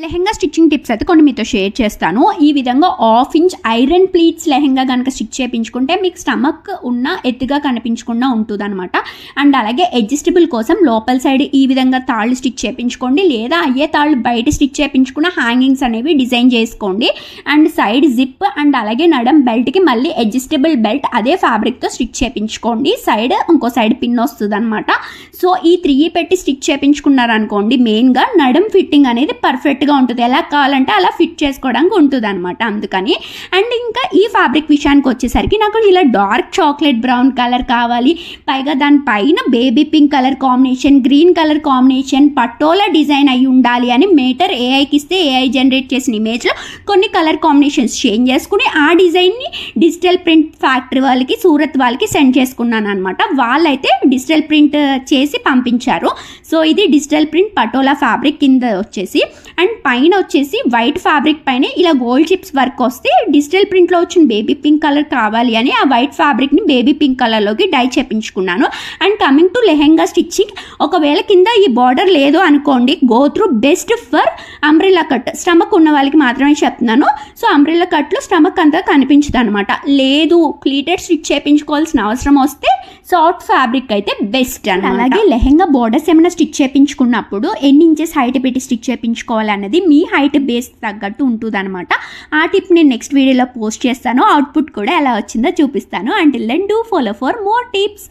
Lehenga stitching tips అయితే కొన్ని మీతో షేర్ చేస్తాను. ఈ విధంగా 1/2 ఇంచ్ ఐరన్ ప్లీట్స్ లెహెంగా కనుక స్టిచ్ చేయించుకుంటే మీకు స్టమక్ ఉన్న ఎత్తుగా కనిపించకుండా ఉంటుందన్నమాట. అండ్ అలాగే అడ్జస్టబుల్ కోసం లోపల సైడ్ ఈ విధంగా తాళ్ళు స్టిచ్ చేయించుకోండి, లేదా అయ్యే తాళ్ళు బయట స్టిచ్ చేయించుకున్న హ్యాంగింగ్స్ అనేవి డిజైన్ చేసుకోండి. అండ్ సైడ్ జిప్ అండ్ అలాగే నడం బెల్ట్కి మళ్ళీ అడ్జస్టబుల్ బెల్ట్ అదే ఫ్యాబ్రిక్తో స్టిచ్ చేయించుకోండి. సైడ్ ఇంకో సైడ్ పిన్ వస్తుంది అనమాట. సో ఈ 3 పెట్టి స్టిచ్ చేయించుకున్నారనుకోండి, మెయిన్గా నడం ఫిట్టింగ్ అనేది పర్ఫెక్ట్ ఉంటుంది. ఎలా కావాలంటే అలా ఫిట్ చేసుకోవడానికి ఉంటుంది అనమాట. అందుకని అండ్ ఇంకా ఈ ఫ్యాబ్రిక్ విషయానికి వచ్చేసరికి నాకు ఇలా డార్క్ చాక్లెట్ బ్రౌన్ కలర్ కావాలి, పైగా దానిపైన baby pink colour combination, green colour combination, patola design అయి ఉండాలి అని మేటర్ ఏఐకి ఇస్తే ఏఐ జనరేట్ చేసిన ఇమేజ్లో కొన్ని కలర్ కాంబినేషన్స్ చేంజ్ చేసుకుని ఆ డిజైన్ని డిజిటల్ ప్రింట్ ఫ్యాక్టరీ వాళ్ళకి, సూరత్ వాళ్ళకి సెండ్ చేసుకున్నాను అనమాట. వాళ్ళైతే డిజిటల్ ప్రింట్ చేసి పంపించారు. సో ఇది డిజిటల్ ప్రింట్ పటోలా ఫ్యాబ్రిక్ కింద వచ్చేసి, అండ్ పైన వచ్చేసి వైట్ ఫ్యాబ్రిక్ పైన ఇలా గోల్డ్ చిప్స్ వర్క్ వస్తే డిజిటల్ ప్రింట్లో వచ్చిన బేబీ పింక్ కలర్ కావాలి అని ఆ వైట్ ఫ్యాబ్రిక్ని బేబీ పింక్ కలర్లోకి డై చేయించుకున్నాను. And coming to lehenga stitching, ఒకవేళ కింద ఈ బార్డర్ లేదు అనుకోండి, go through best for umbrella cut. Stomach ఉన్న వాళ్ళకి మాత్రమే చెప్తున్నాను. సో అంబ్రెల్లా కట్లో స్టమక్ అంతా కనిపించదు అనమాట. లేదు ప్లీటెడ్ స్టిచ్ చేయించుకోవాల్సిన అవసరం వస్తే సాఫ్ట్ ఫ్యాబ్రిక్ అయితే బెస్ట్ అని. అలాగే లెహెంగా బార్డర్స్ ఏమైనా స్టిచ్ చేయించుకున్నప్పుడు ఎన్ని ఇంచెస్ హైట్ పెట్టి స్టిచ్ చేయించుకోవాలి అన్నది మీ హైట్ బేస్ తగ్గట్టు ఉంటుంది అనమాట. ఆ టిప్ నేను నెక్స్ట్ వీడియోలో పోస్ట్ చేస్తాను. అవుట్పుట్ కూడా ఎలా వచ్చిందో చూపిస్తాను. Until then do follow for more tips.